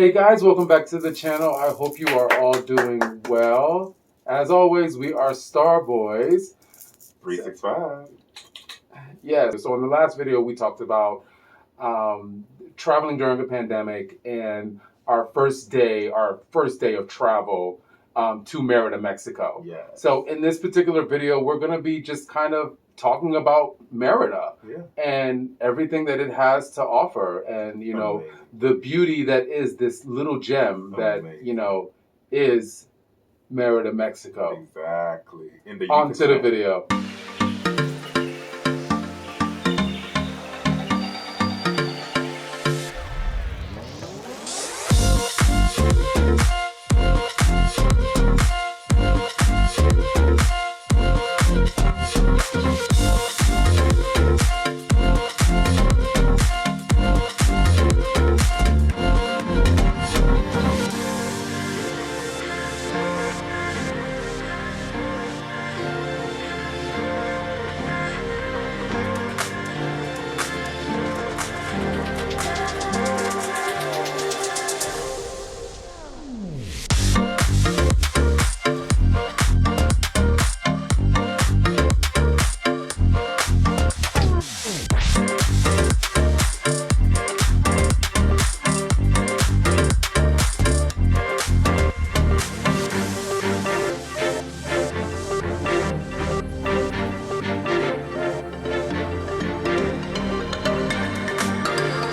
Hey guys, welcome back to the channel. I hope you are all doing well. As always, we are StarBoyzz 365. Yeah, so in the last video we talked about traveling during the pandemic and our first day of travel to Merida, Mexico. Yeah. So in this particular video, we're going to be just kind of talking about Merida and everything that it has to offer, and you know, the beauty that is this little gem that you know is Merida, Mexico. Exactly. In the On to the Yucatán. video.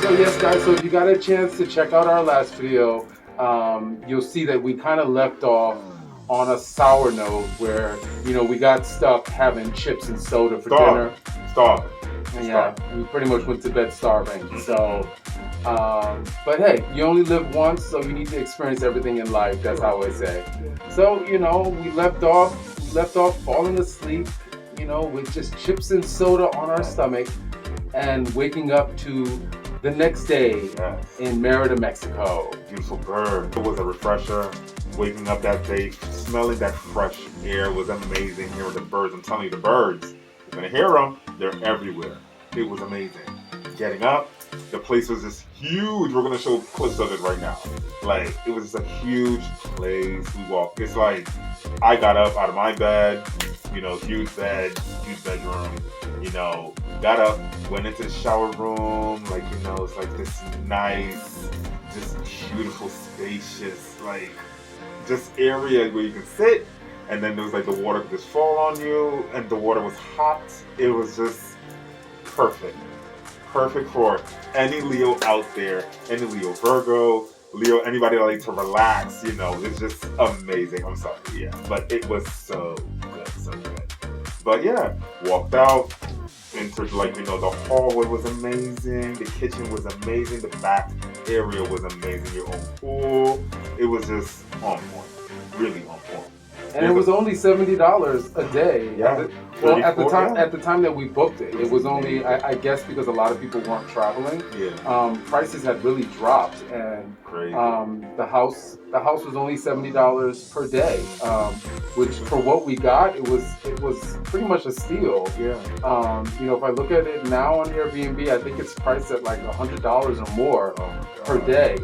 So yes guys, so if you got a chance to check out our last video, you'll see that we kind of left off on a sour note where, you know, we got stuck having chips and soda for dinner. Starving. Yeah, we pretty much went to bed starving. So, but hey, you only live once, so you need to experience everything in life. That's how I say. So, you know, we left off falling asleep, you know, with just chips and soda on our stomach and waking up to the next day in Merida, Mexico. Beautiful bird. It was a refresher. Waking up that day, smelling that fresh air was amazing. Hearing the birds. I'm telling you, the birds, you're going to hear them. They're everywhere. It was amazing. Getting up, the place was just huge. We're going to show clips of it right now. Like, it was just a huge place. We walked. It's like, I got up out of my bed, you know, huge bed, huge bedroom, you know, got up, went into the shower room, like, you know, it's like this nice, just beautiful, spacious, like, just area where you can sit, and then there was like the water could just fall on you, and the water was hot. It was just perfect. Perfect for any Leo out there, any Leo Virgo, Leo, anybody that like to relax, you know, it's just amazing. I'm sorry, yeah, but it was so good, so good. But yeah, walked out, entered, like, you know, the hallway was amazing, the kitchen was amazing, the back area was amazing, your own pool, it was just on point, really on point. And it was only $70 a day. Yeah. Well, at the time that we booked it, it was only, I guess, because a lot of people weren't traveling. Yeah. Prices had really dropped, and crazy. The house was only $70 per day, which for what we got, it was pretty much a steal. Yeah. You know, if I look at it now on Airbnb, I think it's priced at like $100 or more per day.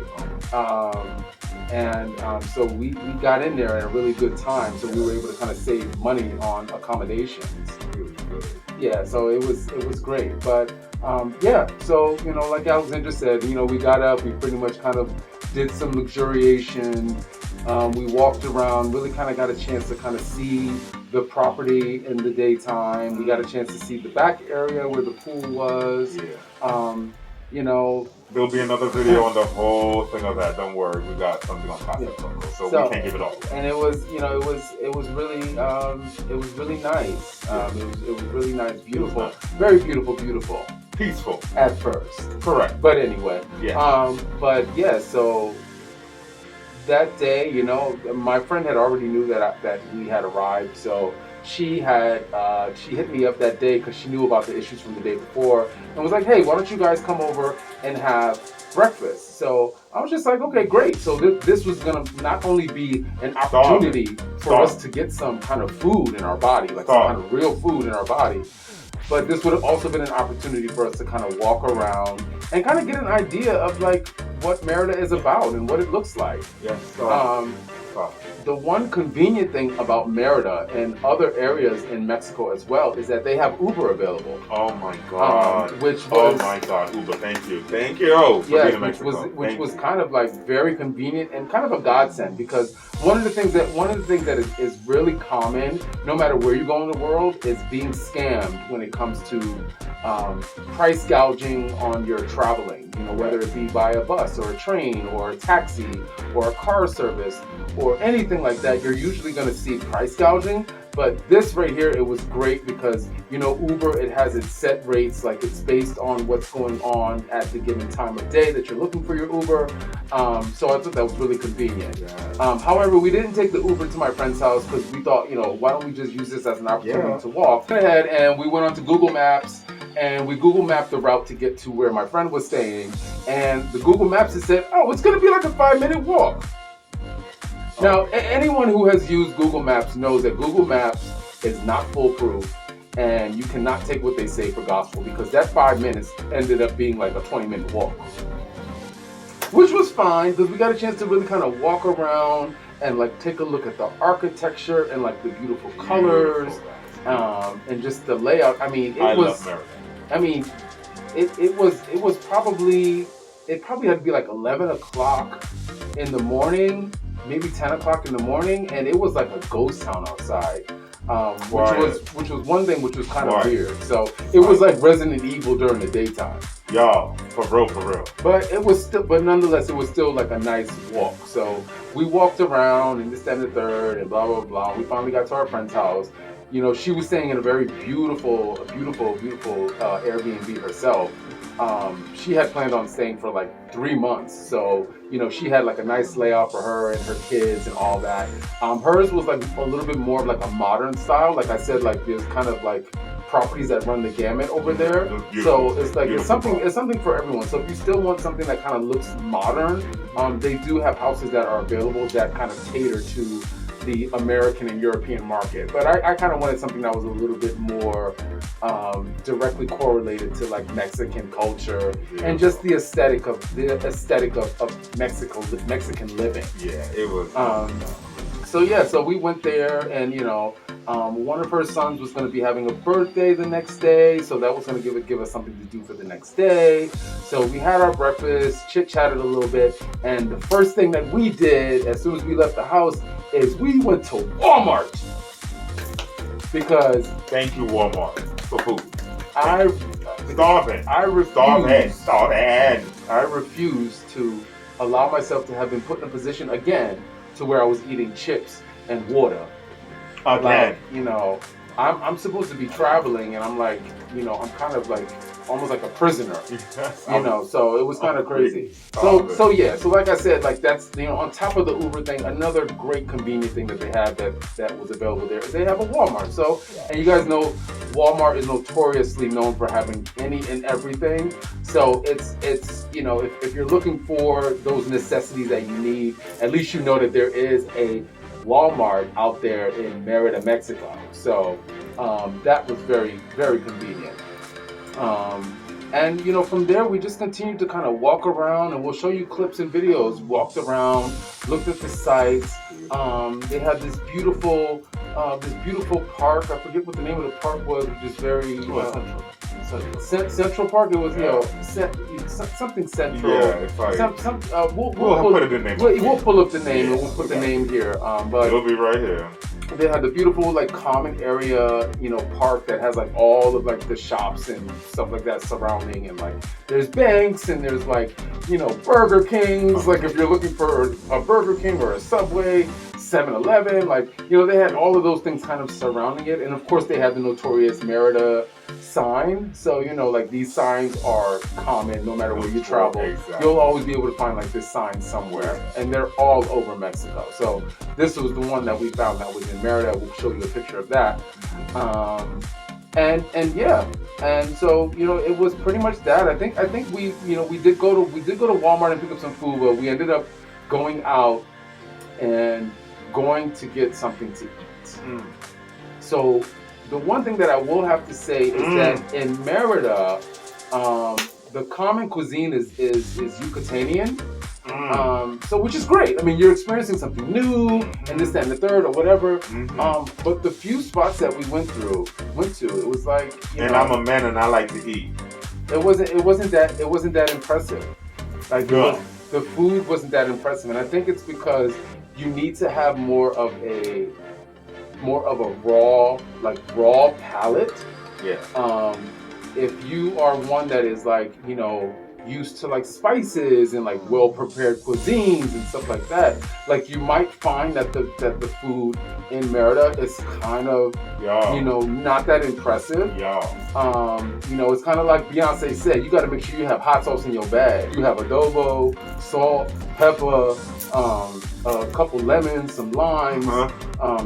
So we got in there at a really good time, so we were able to kind of save money on accommodations. Really good. Yeah, so it was great. But yeah, so, you know, like Alexandra said, you know, we got up, we pretty much kind of did some luxuriation. We walked around, really kind of got a chance to kind of see the property in the daytime. We got a chance to see the back area where the pool was. Yeah. You know, there'll be another video on the whole thing of that. Don't worry, we got something on top of it, so we can't give it all. And it was, you know, it was really nice. It was really nice, beautiful, very beautiful. Peaceful at first. Correct. But anyway. Yeah. But yeah, so that day, you know, my friend had already knew that we had arrived, so she hit me up that day because she knew about the issues from the day before and was like, hey, why don't you guys come over and have breakfast? So I was just like, okay, great. So this was gonna not only be an opportunity for us to get some kind of food in our body, like some kind of real food in our body, but this would have also been an opportunity for us to kind of walk around and kind of get an idea of like what Merida is about and what it looks like. Yes. The one convenient thing about Merida and other areas in Mexico as well is that they have Uber available. Oh my God. Which was, oh my God, Uber, thank you for being in Mexico. Which was kind of like very convenient and kind of a godsend, because one of the things that is really common, no matter where you go in the world, is being scammed when it comes to price gouging on your traveling. You know, whether it be by a bus or a train or a taxi or a car service or anything like that, you're usually going to see price gouging. But this right here, it was great because, you know, Uber, it has its set rates, like it's based on what's going on at the given time of day that you're looking for your Uber. So I thought that was really convenient. However, we didn't take the Uber to my friend's house because we thought, you know, why don't we just use this as an opportunity to walk? Went ahead and we went onto Google Maps and we Google mapped the route to get to where my friend was staying. And the Google Maps has said, oh, it's going to be like a 5-minute walk. Now, anyone who has used Google Maps knows that Google Maps is not foolproof, and you cannot take what they say for gospel, because that 5 minutes ended up being like a 20-minute walk. Which was fine, because we got a chance to really kind of walk around and like take a look at the architecture and like the beautiful colors, and just the layout. I mean, it probably had to be like 11 o'clock in the morning, maybe 10 o'clock in the morning, and it was like a ghost town outside, which was one thing which was kind of weird. So it was like Resident Evil during the daytime. Y'all, for real. But nonetheless, it was still like a nice walk. So we walked around and this, that, and the third, and blah, blah, blah. We finally got to our friend's house. You know, she was staying in a very beautiful Airbnb herself. She had planned on staying for like 3 months. So, you know, she had like a nice layout for her and her kids and all that. Hers was like a little bit more of like a modern style. Like I said, like there's kind of like properties that run the gamut over there. So it's like it's something for everyone. So if you still want something that kind of looks modern, they do have houses that are available that kind of cater to the American and European market. But I kind of wanted something that was a little bit more directly correlated to like Mexican culture and just the aesthetic of Mexican living. Yeah, it was. So we went there, and you know, one of her sons was going to be having a birthday the next day, so that was going to give us something to do for the next day. So we had our breakfast, chit-chatted a little bit, and the first thing that we did as soon as we left the house is we went to Walmart, because thank you, Walmart, for food. I refuse to allow myself to have been put in a position again to where I was eating chips and water. Again. Like, you know, I'm supposed to be traveling, and I'm like, you know, I'm kind of like almost like a prisoner, you know, so it was kind of crazy. So like I said, like that's, you know, on top of the Uber thing, another great convenient thing that they have that was available there is they have a Walmart. So, and you guys know Walmart is notoriously known for having any and everything. So it's you know, if you're looking for those necessities that you need, at least you know that there is a Walmart out there in Merida, Mexico. So that was very, very convenient. And you know, from there we just continued to kind of walk around, and we'll show you clips and videos. Walked around, looked at the sites. They had this beautiful park. I forget what the name of the park was, which is very Central Park. It was, you know, something Central. Yeah, we'll put it in the name. We'll pull up the name, and we'll put the name here. But it'll be right here. They had the beautiful like common area, you know, park that has like all of like the shops and stuff like that surrounding, and like there's banks and there's like, you know, Burger Kings, like if you're looking for a Burger King or a Subway, 7-Eleven, like, you know, they had all of those things kind of surrounding it. And of course they had the notorious Merida sign. So, you know, like these signs are common no matter where you travel. Exactly. You'll always be able to find like this sign somewhere, and they're all over Mexico. So this was the one that we found that was in Merida. We'll show you a picture of that. And so, you know, it was pretty much that. I think we, you know, we did go to Walmart and pick up some food, but we ended up going out and going to get something to eat. So the one thing that I will have to say is that in Merida, the common cuisine is Yucatanian. So which is great. I mean, you're experiencing something new and this, that, and the third or whatever. But the few spots that we went to, it was like, I'm a man and I like to eat. It wasn't that impressive. Like the food wasn't that impressive, and I think it's because you need to have more of a raw palate. Yeah. If you are one that is like, used to like spices and like well prepared cuisines and stuff like that, like you might find that the food in Merida is kind of not that impressive. It's kind of like Beyonce said, you got to make sure you have hot sauce in your bag. You have adobo, salt, pepper, a couple lemons, some limes,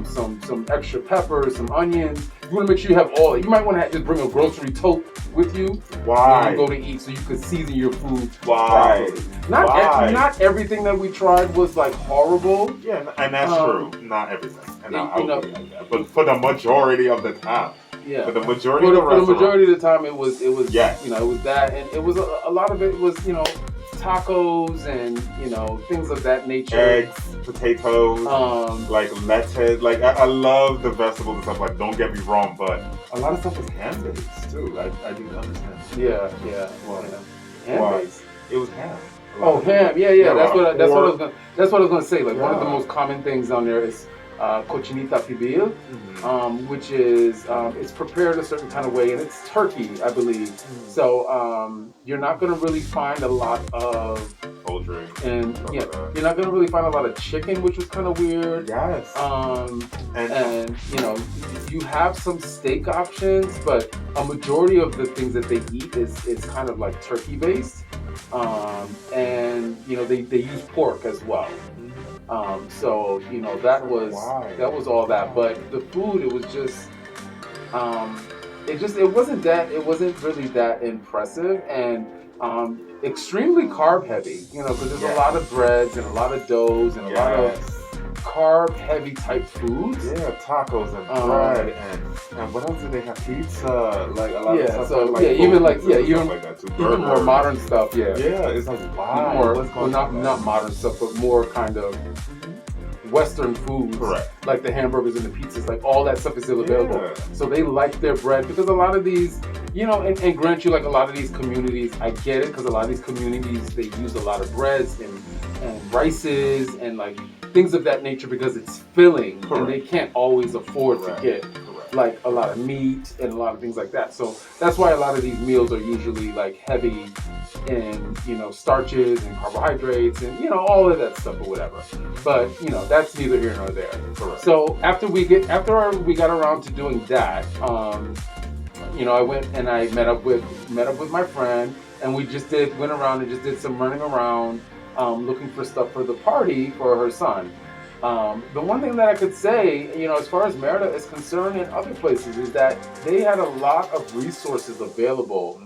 some extra peppers, some onions. You want to make sure you have all. You might want to just bring a grocery tote with you when you go to eat, so you can season your food properly. Not everything that we tried was like horrible. Yeah, and that's true. Not everything. But for the majority of the time. Yeah. For the majority of the time, it was it was that, and it was a lot of it was tacos and things of that nature. Eggs, potatoes, like lettuce. Like I love the vegetables and stuff. Like, don't get me wrong, but a lot of stuff was ham based too. I didn't understand. Yeah. Ham based. It was ham. Oh, ham. Yeah. That's what I was gonna say. Like one of the most common things on there is cochinita pibil, which is it's prepared a certain kind of way, and it's turkey, I believe. So you're not going to really find a lot of poultry, and you're not going to really find a lot of chicken, which was kind of weird. Yes. And you have some steak options, but a majority of the things that they eat is kind of like turkey based, and they use pork as well. So that was all that, but the food, it was just it wasn't really that impressive, and extremely carb heavy, because there's a lot of breads and a lot of doughs and a lot of carb heavy type foods. Yeah, tacos and bread and what else do they have? Pizza, like a lot of stuff. So like even like that too. Even more modern stuff. Yeah, it's like not modern stuff, but more kind of Western foods. Correct. Like the hamburgers and the pizzas, like all that stuff is still available. So they like their bread, because a lot of these, and grant you, like a lot of these communities, I get it, because a lot of these communities, they use a lot of breads and rices and like things of that nature, because it's filling. Correct. And they can't always afford to get like a lot of meat and a lot of things like that. So that's why a lot of these meals are usually like heavy in starches and carbohydrates and all of that stuff or whatever. But that's neither here nor there. Correct. So after we got around to doing that, I went and I met up with my friend, and we just went around and just did some running around, looking for stuff for the party for her son. The one thing that I could say, as far as Merida is concerned and other places, is that they had a lot of resources available.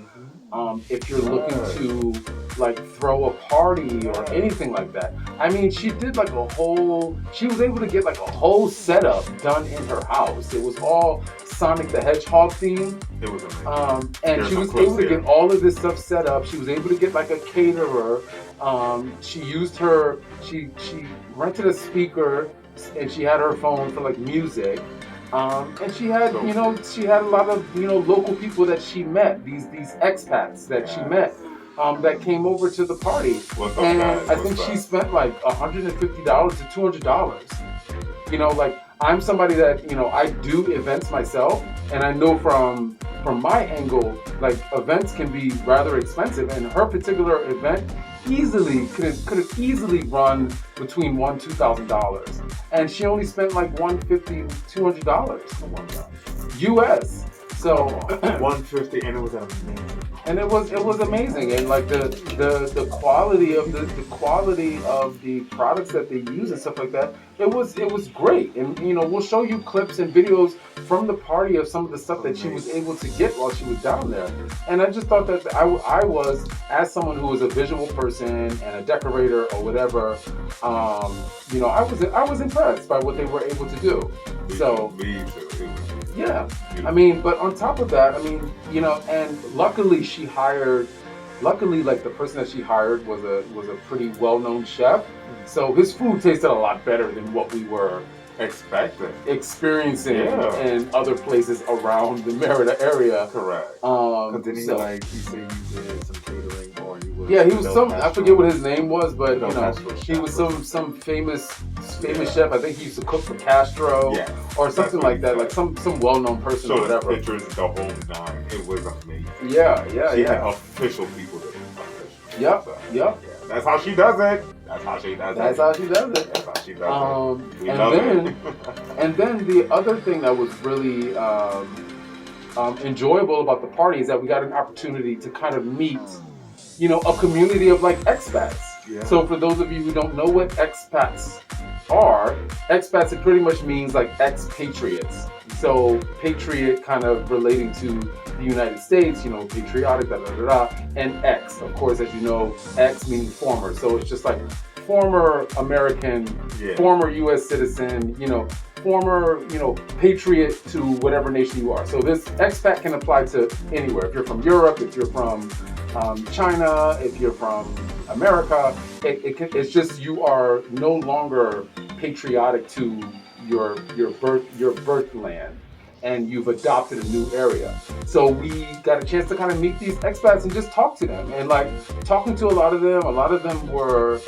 If you're looking to like throw a party or anything like that. I mean, she was able to get like a whole setup done in her house. It was all Sonic the Hedgehog themed. It was amazing. And she was able to get all of this stuff set up. She was able to get like a caterer. She rented a speaker, and she had her phone for like music. And she had, she had a lot of, local people that she met, these expats that she met, that came over to the party. I think she spent like $150 to $200. Like, I'm somebody that, I do events myself, and I know from my angle, like, events can be rather expensive, and her particular event could have easily run between $1,000 to $2,000, and she only spent like $150 $200 US. So $150, and it was amazing. And it was amazing, and like the quality of the products that they use and stuff like that, it was great. And we'll show you clips and videos from the party of some of the stuff that she was able to get while she was down there. And I just thought that I was, as someone who was a visual person and a decorator or whatever, I was impressed by what they were able to do. So yeah, I mean, but on top of that, I mean, and luckily she hired luckily, like the person that she hired was a pretty well-known chef, so his food tasted a lot better than what we were experiencing in other places around the Merida area. Correct. Didn't he he said he did some catering, or he was? Yeah, he was some. I forget what his name was, but he was some famous chef. I think he used to cook for Castro, or something like that, like some well-known person or whatever. Pictures, the whole nine. It was amazing. Yeah. She had official people there. Yep. That's how she does it. That's how she does it. And then the other thing that was really enjoyable about the party is that we got an opportunity to kind of meet, a community of like expats. Yeah. So for those of you who don't know what expats are, it pretty much means like expatriates. So patriot kind of relating to the United States, patriotic, and ex, of course, as you know, ex meaning former. So it's just like former American, former U.S. citizen, former, patriot to whatever nation you are. So this expat can apply to anywhere. If you're from Europe, if you're from China, if you're from America, it's just you are no longer patriotic to your birth land, and you've adopted a new area. So we got a chance to kind of meet these expats and just talk to them. And like talking to a lot of them were,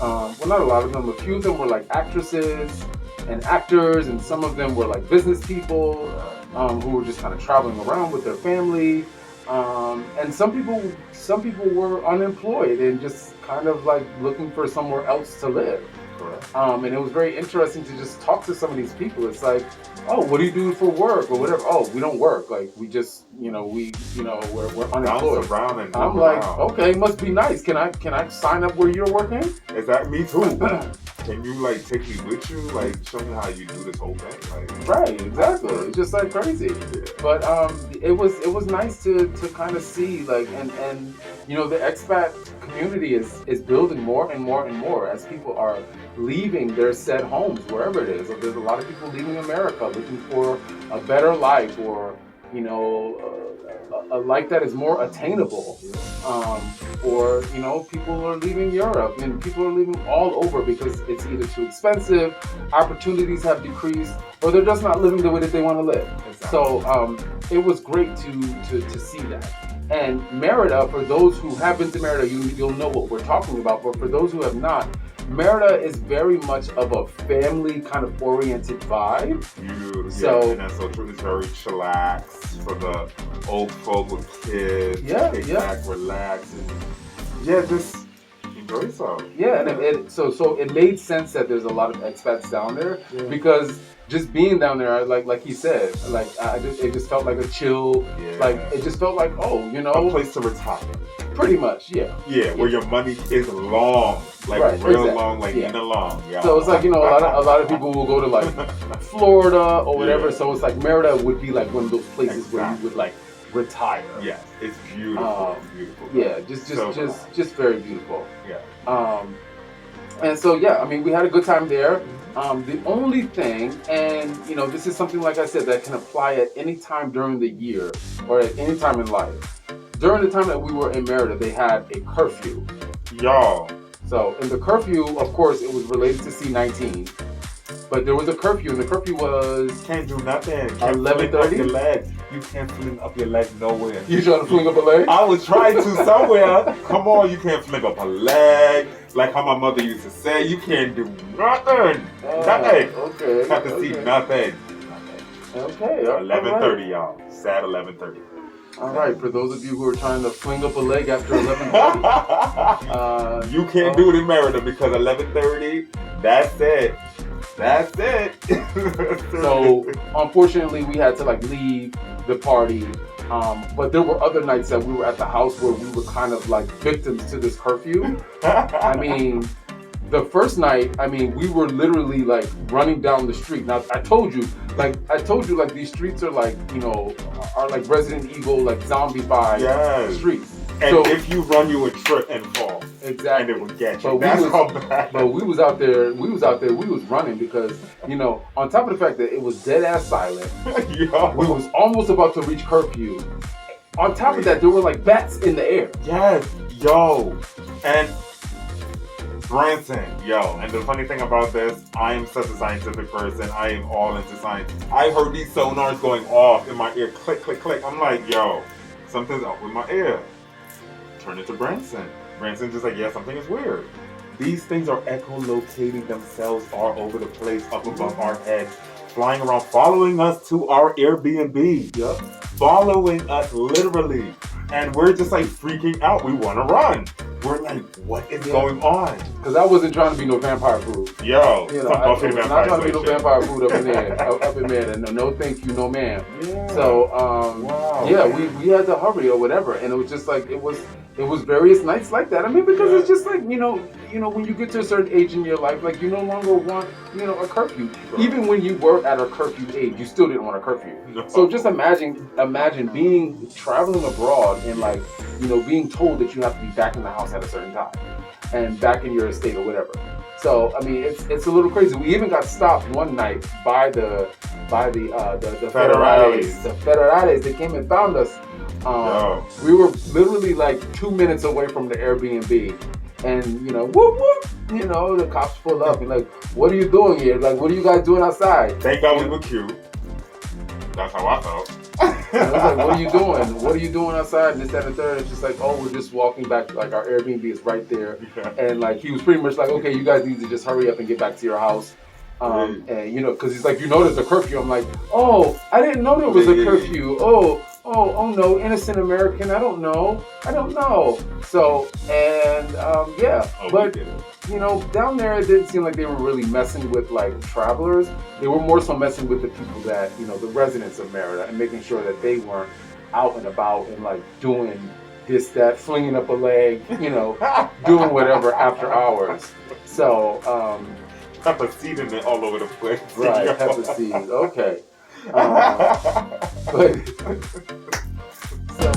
not a lot of them, a few of them were like actresses and actors, and some of them were like business people who were just kind of traveling around with their family. And some people were unemployed and just kind of like looking for somewhere else to live. And it was very interesting to just talk to some of these people. It's like, oh, what do you do for work or whatever? Oh, we don't work. Like we just, we're unemployed. I'm like, okay, must be nice. Can I sign up where you're working? Is that me too? Can you like take me with you? Like show me how you do this whole thing? Like, right, exactly. It's just like crazy. Yeah. But it was nice to kind of see like and the expat community is building more and more and more as people are leaving their said homes, wherever it is. There's a lot of people leaving America looking for a better life, or a life that is more attainable. Or people are leaving Europe, and people are leaving all over because it's either too expensive, opportunities have decreased, or they're just not living the way that they want to live. Exactly. So it was great to see that. And Merida, for those who have been to Merida, you'll know what we're talking about. But for those who have not, Merida is very much of a family kind of oriented vibe. And that's so true. It's very chillax for the old folk with kids. Kick back, relax, and just enjoy yourself. Yeah, and so it made sense that there's a lot of expats down there because just being down there, like he said, like it just felt like a chill. Like it just felt like a place to retire. Pretty much, yeah. Where your money is long, like long, like in the long. Yeah. So it's like a lot of people will go to like Florida or whatever. So it's like Merida would be like one of those places where you would like retire. Yes, it's beautiful. Beautiful. Yeah, just very beautiful. Yeah. And so we had a good time there. The only thing, and this is something like I said that can apply at any time during the year or at any time in life. During the time that we were in Merida, they had a curfew. So in the curfew, of course, it was related to C-19. But there was a curfew, and the curfew was... Can't do nothing. 11:30? You can't fling up your legs nowhere. You trying to fling up a leg? I was trying to somewhere. Come on, you can't fling up a leg. Like how my mother used to say, you can't do nothing. Nothing. Okay. Have to see nothing. Okay. 11:30, y'all. Sad 11:30. All right, for those of you who are trying to fling up a leg after 11:30. You can't do it in Merida because 11:30, that's it. That's it. So, unfortunately, we had to leave the party. But there were other nights that we were at the house where we were kind of like victims to this curfew. I mean, the first night, we were literally like running down the street. Now, I told you these streets are like, are like Resident Evil, like zombie-fied streets. And so, if you run, you would trip and fall. Exactly. And it would get you. That's how bad. But we was out there, we was running because, on top of the fact that it was dead ass silent, we was almost about to reach curfew. On top of that, there were like bats in the air. Yes, yo. And Branson, yo. And the funny thing about this, I am such a scientific person. I am all into science. I heard these sonars going off in my ear, click, click, click. I'm like, yo, something's up with my ear. Turn it to Branson. Branson just like, yeah, something is weird. These things are echolocating themselves all over the place, up above our heads, flying around, following us to our Airbnb. Yep. Following us literally. And we're just like freaking out. We want to run. We're like, what is going on? Because I wasn't trying to be no vampire food. Yo, you know, I was not trying to be no shit. vampire food up in there. Up in there. And no thank you, no ma'am. Yeah. So, wow. yeah, we had to hurry or whatever. And it was just like, it was various nights like that. I mean, because it's just like, you know, when you get to a certain age in your life, like you no longer want, a curfew. Right. Even when you were at a curfew age, you still didn't want a curfew. No. So just imagine being traveling abroad and like, being told that you have to be back in the house at a certain time and back in your estate or whatever. So I mean, it's a little crazy. We even got stopped one night by the federales. The federales, they came and found us. We were literally like 2 minutes away from the Airbnb, and whoop whoop, the cops pulled up and like, what are you doing here? Like, what are you guys doing outside? Thank God we were cute. That's how I felt. And I was like, what are you doing? What are you doing outside? And this, that, and the third. It's just like, oh, we're just walking back. Like, our Airbnb is right there. Yeah. And like, he was pretty much like, okay, you guys need to just hurry up and get back to your house. And because he's like, there's a curfew. I'm like, oh, I didn't know there was a curfew. Oh no, innocent American. I don't know. So, and but down there it didn't seem like they were really messing with like travelers. They were more so messing with the people that, the residents of Merida, and making sure that they weren't out and about and like doing this, that, flinging up a leg, doing whatever after hours. So, pepper seeding it all over the place. Right, pepper seed. Okay. But so.